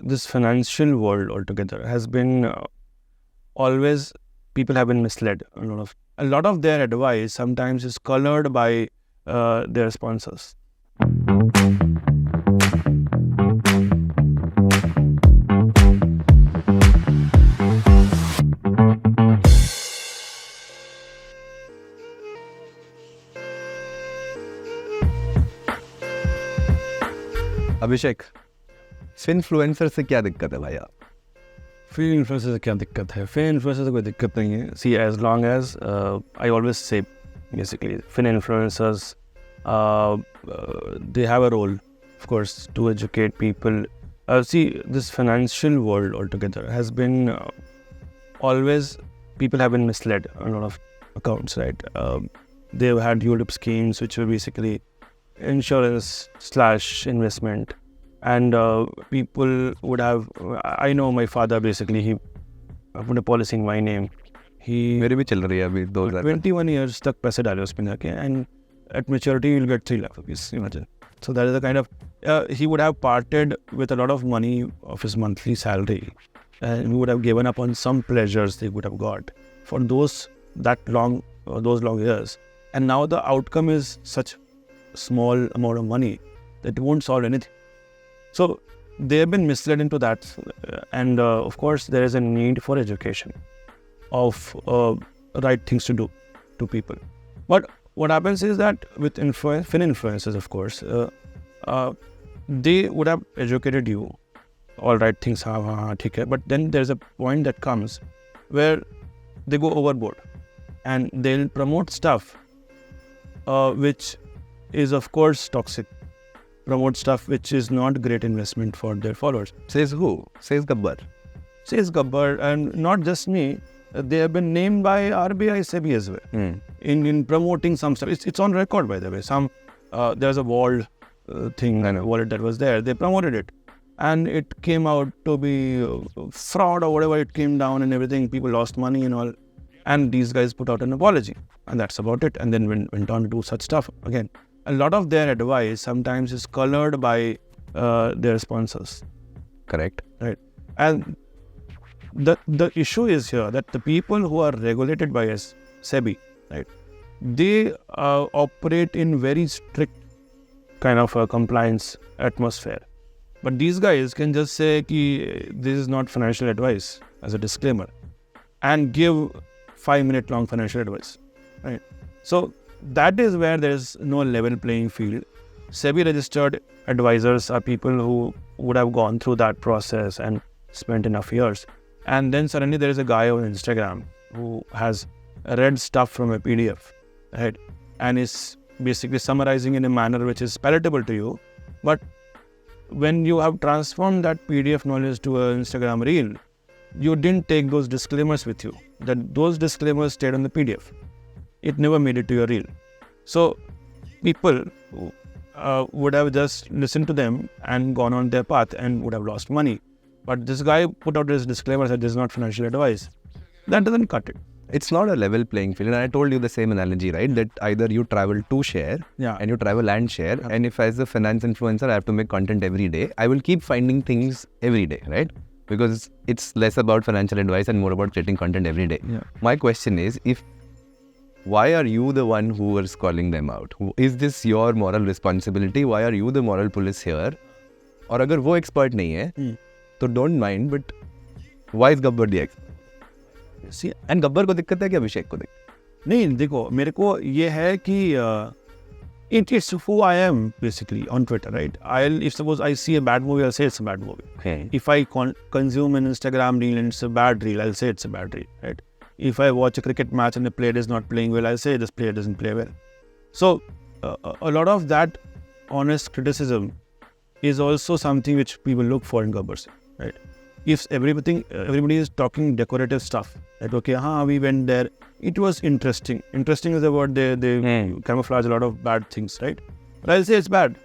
this financial world altogether has been always, people have been misled. A lot of their advice sometimes is colored by their sponsors. Abhishek, finfluencer से क्या दिक्कत है भाई आप? Fin influencer से क्या दिक्कत है? फिन इन्फ्लुएंसर से कोई दिक्कत नहीं है. See, as long as I always say basically fin influencers they have a role, of course, to educate people. See, this financial world altogether has been always, people have been misled on a lot of accounts, right? They've had ULIP schemes which were basically insurance / investment, and people would have, I know my father basically, he put a policy in my name. मेरी भी चल रही है अभी 21 years तक पैसे डाले उसमें जाके, and at maturity you'll get 3 lakh rupees, imagine. So that is the kind of, he would have parted with a lot of money of his monthly salary, and he would have given up on some pleasures they would have got for those long years, and now the outcome is such small amount of money that it won't solve anything. So they have been misled into that, and of course there is a need for education of right things to do to people. But what happens is that with fin influencers, of course, they would have educated you all right things, but then there's a point that comes where they go overboard and they'll promote stuff which is of course toxic, promote stuff which is not great investment for their followers. Says who? Says Gabbar. Says Gabbar, and not just me. They have been named by RBI, SEBI as well in promoting some stuff. It's on record, by the way. There's a wallet that was there. They promoted it, and it came out to be fraud or whatever. It came down and everything. People lost money and all. And these guys put out an apology, and that's about it. And then went on to do such stuff again. A lot of their advice sometimes is colored by their sponsors. Correct. Right. And the issue is here that the people who are regulated by SEBI, right, they operate in very strict kind of a compliance atmosphere. But these guys can just say ki this is not financial advice as a disclaimer, and give 5-minute long financial advice, right? So that is where there is no level playing field. SEBI registered advisors are people who would have gone through that process and spent enough years. And then suddenly there is a guy on Instagram who has read stuff from a PDF, right? And is basically summarizing in a manner which is palatable to you. But when you have transformed that PDF knowledge to an Instagram reel, you didn't take those disclaimers with you. Those disclaimers stayed on the PDF. It never made it to your reel. So people would have just listened to them and gone on their path and would have lost money. But this guy put out his disclaimer that this is not financial advice. That doesn't cut it. It's not a level playing field. And I told you the same analogy, right? That either you travel to share and you travel and share. Yeah. And if as a finance influencer, I have to make content every day, I will keep finding things every day, right? Because it's less about financial advice and more about creating content every day. Yeah. My question is, why are you the one who is calling them out? Is this your moral responsibility? Why are you the moral police here? और अगर वो expert नहीं है, तो don't mind, but why is Gabbar the expert? See, and Gabbar को दिक्कत है कि अभिषेक को दिक्कत? नहीं, देखो, मेरे को ये है कि it's who I am basically on Twitter, right? If suppose I see a bad movie, I'll say it's a bad movie. Okay. If I consume an Instagram reel and it's a bad reel, I'll say it's a bad reel, right? If I watch a cricket match and the player is not playing well, I'll say this player doesn't play well. So a lot of that honest criticism is also something which people look for in Gabbar Singh, right? If everybody is talking decorative stuff, like, okay, we went there, it was interesting. Interesting is the word, they camouflage a lot of bad things, right? But I'll say it's bad,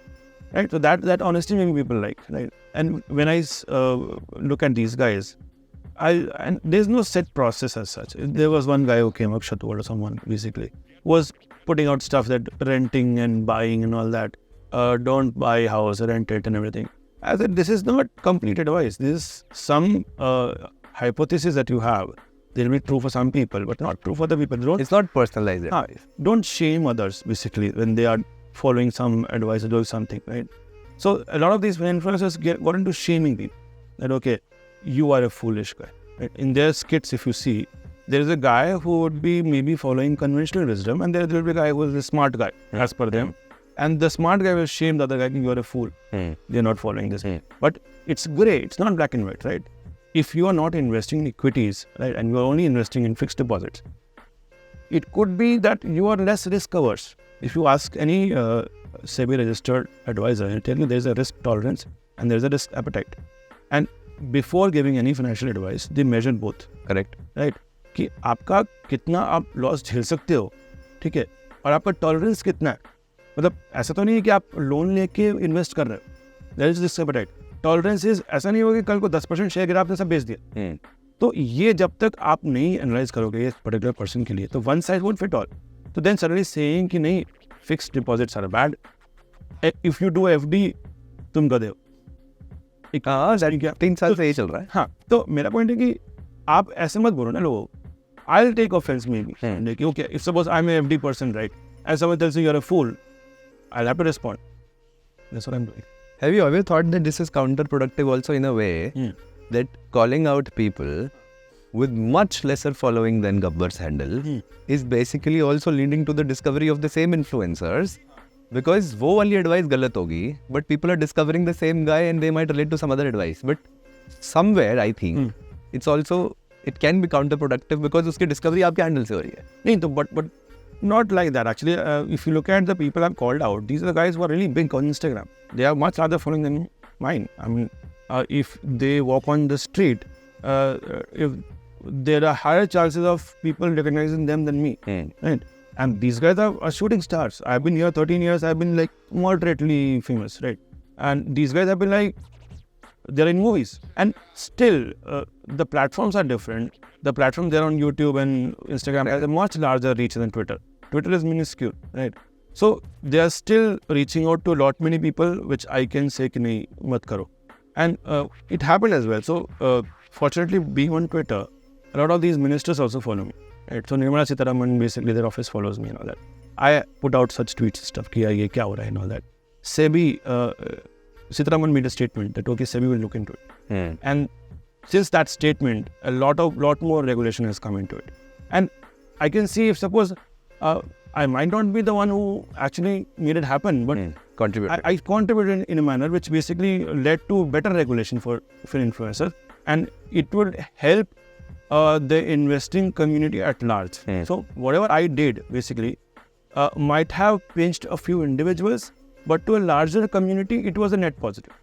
right? So that honesty maybe people like, right? And when I look at these guys, and there's no set process as such. There was one guy who came up, Shatur or someone, basically, was putting out stuff that renting and buying and all that. Don't buy house, rent it and everything. I said, this is not complete advice. This is some hypothesis that you have. They'll be true for some people, but not true for the people. It's not personalized advice. Don't shame others, basically, when they are following some advice or doing something, right? So a lot of these influencers got into shaming people. That, okay, you are a foolish guy. Right? In their skits, if you see, there is a guy who would be maybe following conventional wisdom, and there will be a guy who is a smart guy, as per them. And the smart guy will shame the other guy, you are a fool. They're not following this. But it's grey, it's not black and white, right? If you are not investing in equities, right, and you are only investing in fixed deposits, it could be that you are less risk averse. If you ask any SEBI registered advisor, he'll tell you there's a risk tolerance and there's a risk appetite. And before giving any financial advice, they measure both. Correct. Right? कि आपका कितना आप loss झेल सकते हो, ठीक है, और आपका टॉलरेंस कितना है. मतलब ऐसा तो नहीं है कि आप लोन लेके इन्वेस्ट कर रहे हो. That is risk appetite. Tolerance is ऐसा नहीं होगा कि कल को 10% शेयर गिरा आपने सब बेच दिया. तो ये जब तक आप नहीं एनालाइज करोगे इस पर्टिकुलर पर्सन के लिए, तो one size won't fit all. तो देन सडनली सेइंग कि नहीं fixed deposits are bad, if you do FD तुम गधे हो. 3 साल से ये चल रहा है. हाँ, तो मेरा पॉइंट है कि आप ऐसे मत बोलो ना लोगों. I'll take offense maybe. Like, okay, if suppose I'm a FD person, right, and someone tells you you're a fool, I'll have to respond. That's what I'm doing. Have you ever thought that this is counterproductive also in a way that calling out people with much lesser following than Gabbar's handle is basically also leading to the discovery of the same influencers, because वो वाली advice गलत होगी, but people are discovering the same guy and they might relate to some other advice. But somewhere I think it's also it can be counterproductive because उसकी discovery आपके handle से हो रही है. नहीं तो but not like that actually. If you look at the people I've called out, these are the guys who are really big on Instagram. They have much larger following than mine. I mean, if they walk on the street, if there are higher chances of people recognizing them than me, right? And these guys are shooting stars. I've been here 13 years. I've been like moderately famous, right? And these guys have been like, they're in movies. And still, the platforms are different. The platforms they're on YouTube and Instagram has a much larger reach than Twitter. Twitter is minuscule, right? So they are still reaching out to a lot many people, which I can say कि नहीं मत करो. And it happened as well. So fortunately, being on Twitter, a lot of these ministers also follow me. Right? So Nirmala Sitharaman, basically their office follows me and all that. I put out such tweets and stuff कि ये क्या हो रहा है and all that. SEBI, Sitharaman made a statement that okay, SEBI will look into it. And since that statement, a lot more regulation has come into it. And I can see if suppose I might not be the one who actually made it happen, but I contributed in a manner which basically led to better regulation for influencers, and it would help the investing community at large. So whatever I did basically might have pinched a few individuals, but to a larger community, it was a net positive.